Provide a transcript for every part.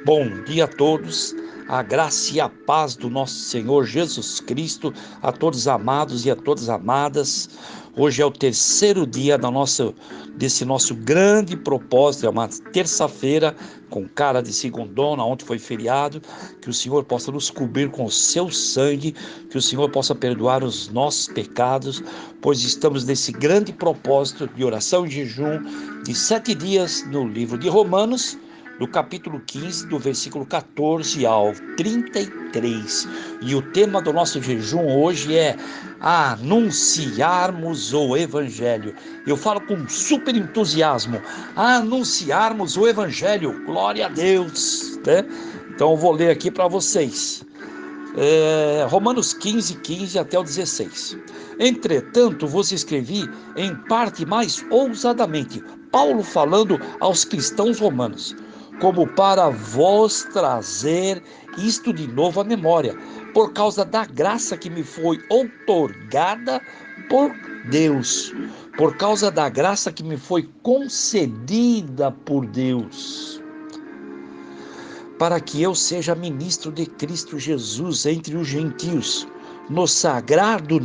Bom dia a todos, a graça e a paz do nosso Senhor Jesus Cristo, a todos amados e a todas amadas. Hoje é o terceiro dia desse nosso grande propósito, é uma terça-feira com cara de segundona, ontem foi feriado. Que o Senhor possa nos cobrir com o seu sangue, que o Senhor possa perdoar os nossos pecados, pois estamos nesse grande propósito de oração e jejum de 7 dias no livro de Romanos, do capítulo 15, do versículo 14 ao 33. E o tema do nosso jejum hoje é anunciarmos o Evangelho. Eu falo com super entusiasmo, anunciarmos o Evangelho, glória a Deus, né? Então eu vou ler aqui para vocês. Romanos 15, 15 até o 16. Entretanto, vos escrevi em parte mais ousadamente, Paulo falando aos cristãos romanos, como para vos trazer isto de novo à memória, por causa da graça que me foi outorgada por Deus, por causa da graça que me foi concedida por Deus, para que eu seja ministro de Cristo Jesus entre os gentios, no sagrado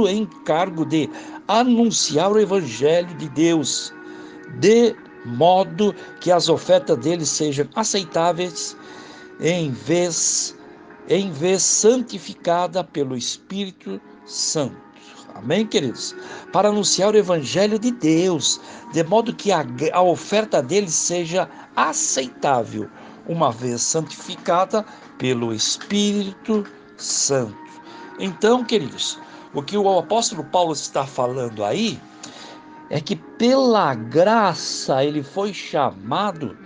encargo de anunciar o Evangelho de Deus, de modo que as ofertas deles sejam aceitáveis, em vez santificada pelo Espírito Santo. Amém, queridos? Para anunciar o Evangelho de Deus, de modo que a oferta deles seja aceitável, uma vez santificada pelo Espírito Santo. Então, queridos, o que o apóstolo Paulo está falando aí é que pela graça ele foi chamado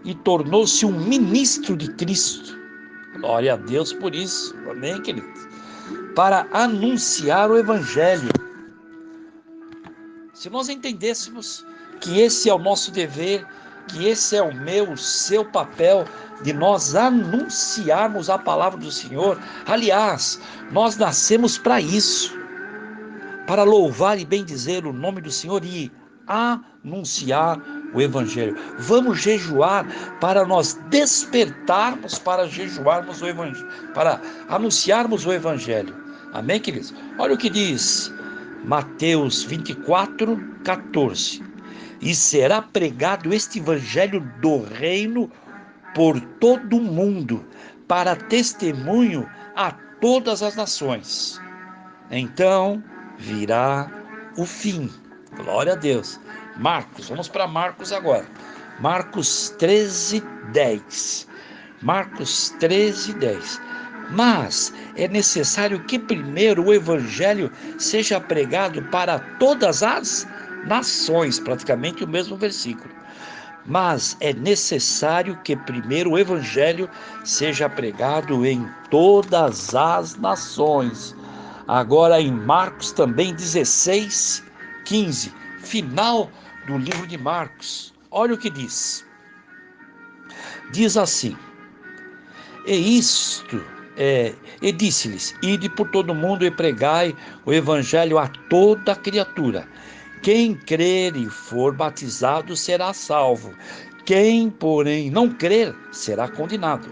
e tornou-se um ministro de Cristo. Glória a Deus por isso, amém, queridos? Para anunciar o Evangelho. Se nós entendêssemos que esse é o nosso dever, que esse é o meu, o seu papel, de nós anunciarmos a palavra do Senhor. Aliás, nós nascemos para isso, para louvar e bendizer o nome do Senhor e anunciar o Evangelho. Vamos jejuar para nós despertarmos para jejuarmos o Evangelho, para anunciarmos o Evangelho. Amém, queridos? Olha o que diz Mateus 24, 14. E será pregado este Evangelho do reino por todo o mundo, para testemunho a todas as nações. Então virá o fim. Glória a Deus. Marcos, vamos para Marcos agora. Marcos 13, 10. Marcos 13, 10. Mas é necessário que primeiro o Evangelho seja pregado para todas as nações, praticamente o mesmo versículo. Mas é necessário que primeiro o Evangelho seja pregado em todas as nações. Agora em Marcos também 16, 15, final do livro de Marcos. Olha o que diz. Diz assim: E disse-lhes: Ide por todo mundo e pregai o evangelho a toda criatura. Quem crer e for batizado será salvo. Quem, porém, não crer será condenado.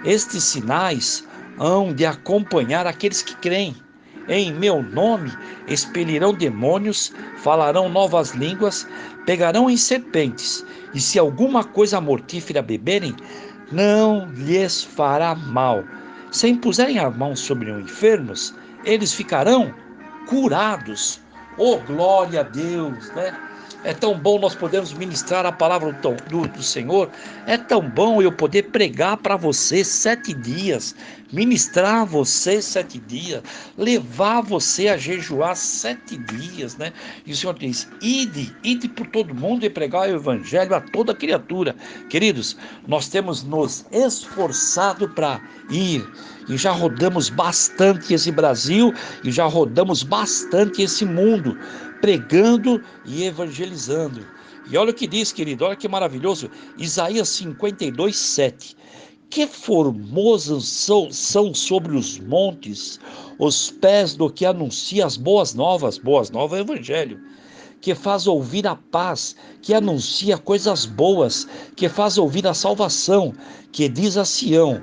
Estes sinais hão de acompanhar aqueles que creem. Em meu nome expelirão demônios, falarão novas línguas, pegarão em serpentes, e se alguma coisa mortífera beberem, não lhes fará mal. Se impuserem a mão sobre os enfermos, eles ficarão curados. Oh, glória a Deus, né? É tão bom nós podermos ministrar a palavra do Senhor. É tão bom eu poder pregar para você 7 dias, ministrar a você 7 dias, levar você a jejuar 7 dias, né? E o Senhor diz: ide por todo mundo e pregar o evangelho a toda criatura. Queridos, nós temos nos esforçado para ir. E já rodamos bastante esse Brasil e já rodamos bastante esse mundo, pregando e evangelizando. E olha o que diz, querido, olha que maravilhoso, Isaías 52, 7. Que formosos são sobre os montes os pés do que anuncia as boas novas é o evangelho, que faz ouvir a paz, que anuncia coisas boas, que faz ouvir a salvação, que diz a Sião: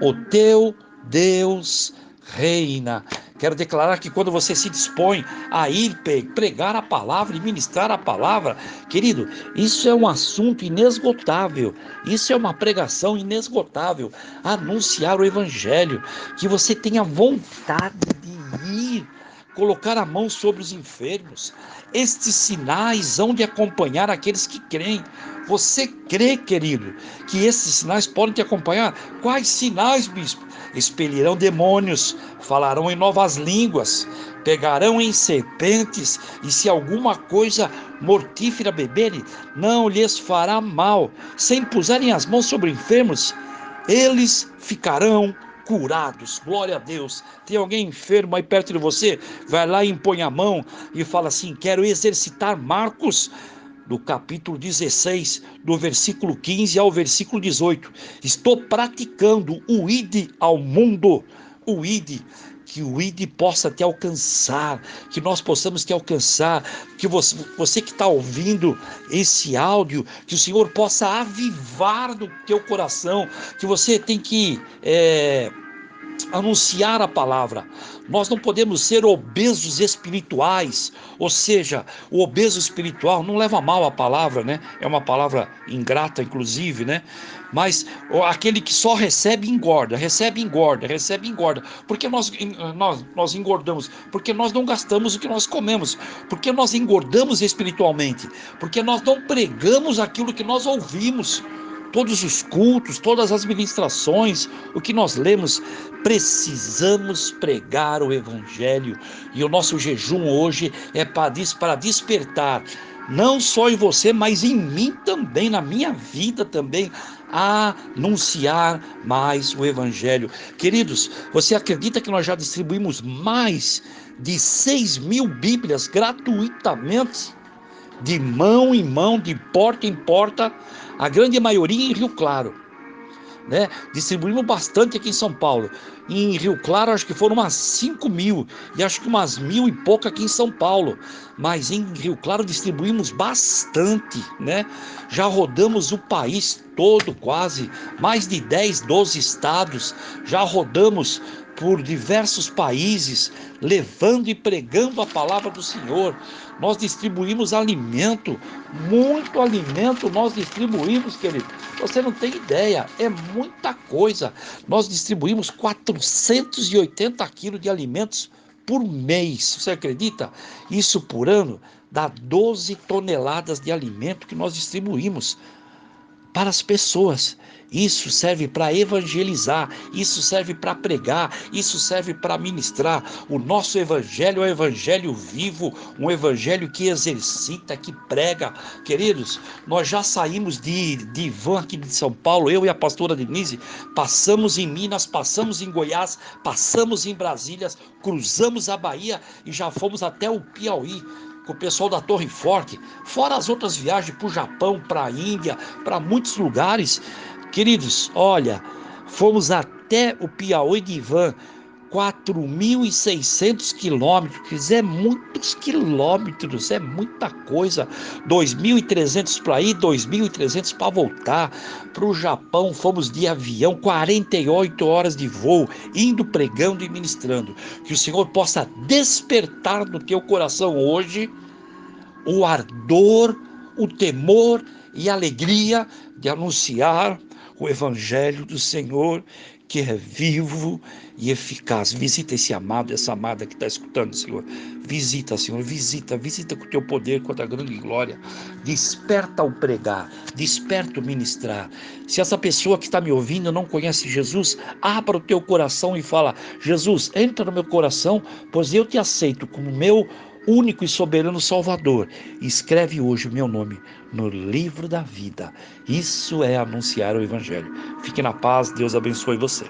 o teu Deus reina. Quero declarar que quando você se dispõe a ir pregar a palavra e ministrar a palavra, querido, isso é um assunto inesgotável, isso é uma pregação inesgotável, anunciar o evangelho, que você tenha vontade de ir, colocar a mão sobre os enfermos. Estes sinais hão de acompanhar aqueles que creem. Você crê, querido, que esses sinais podem te acompanhar? Quais sinais, bispo? Expelirão demônios, falarão em novas línguas, pegarão em serpentes, e se alguma coisa mortífera beberem, não lhes fará mal. Sem pusarem as mãos sobre enfermos, eles ficarão curados. Glória a Deus. Tem alguém enfermo aí perto de você? Vai lá e impõe a mão e fala assim: quero exercitar Marcos, do capítulo 16, do versículo 15 ao versículo 18. Estou praticando o ide ao mundo, o ide, que o ide possa te alcançar, que nós possamos te alcançar, que você que está ouvindo esse áudio, que o Senhor possa avivar no teu coração, que você tem que anunciar a palavra. Nós não podemos ser obesos espirituais, ou seja, o obeso espiritual não leva mal a palavra, né? É uma palavra ingrata, inclusive, né? Mas aquele que só recebe engorda, recebe engorda, recebe engorda. Porque nós engordamos? Porque nós não gastamos o que nós comemos, porque nós engordamos espiritualmente, porque nós não pregamos aquilo que nós ouvimos. Todos os cultos, todas as ministrações, o que nós lemos, precisamos pregar o evangelho. E o nosso jejum hoje é para despertar, não só em você, mas em mim também, na minha vida também, a anunciar mais o evangelho. Queridos, você acredita que nós já distribuímos mais de 6.000 Bíblias gratuitamente? De mão em mão, de porta em porta, a grande maioria em Rio Claro, né? Distribuímos bastante aqui em São Paulo. Em Rio Claro acho que foram umas 5.000, e acho que umas 1.000 e pouco aqui em São Paulo, mas em Rio Claro distribuímos bastante, né? Já rodamos o país todo, quase mais de 10, 12 estados, já rodamos por diversos países, levando e pregando a palavra do Senhor. Nós distribuímos alimento, muito alimento nós distribuímos, querido. Você não tem ideia, é muita coisa. Nós distribuímos 480 quilos de alimentos por mês. Você acredita? Isso por ano dá 12 toneladas de alimento que nós distribuímos para as pessoas. Isso serve para evangelizar, isso serve para pregar, isso serve para ministrar. O nosso evangelho é um evangelho vivo, um evangelho que exercita, que prega. Queridos, nós já saímos de van aqui de São Paulo, eu e a pastora Denise, passamos em Minas, passamos em Goiás, passamos em Brasília, cruzamos a Bahia e já fomos até o Piauí, com o pessoal da Torre Forte, fora as outras viagens para o Japão, para a Índia, para muitos lugares. Queridos, olha, fomos até o Piauí de van, 4.600 quilômetros, é muitos quilômetros, é muita coisa. 2.300 para ir, 2.300 para voltar. Para o Japão fomos de avião, 48 horas de voo, indo pregando e ministrando. Que o Senhor possa despertar no teu coração hoje o ardor, o temor e a alegria de anunciar o evangelho do Senhor, que é vivo e eficaz. Visita esse amado, essa amada que está escutando, Senhor. Visita, Senhor, visita com o teu poder, com a tua grande glória. Desperta o pregar, desperta o ministrar. Se essa pessoa que está me ouvindo não conhece Jesus, abra o teu coração e fala: Jesus, entra no meu coração, pois eu te aceito como meu único e soberano Salvador. Escreve hoje o meu nome no livro da vida. Isso é anunciar o evangelho. Fique na paz, Deus abençoe você.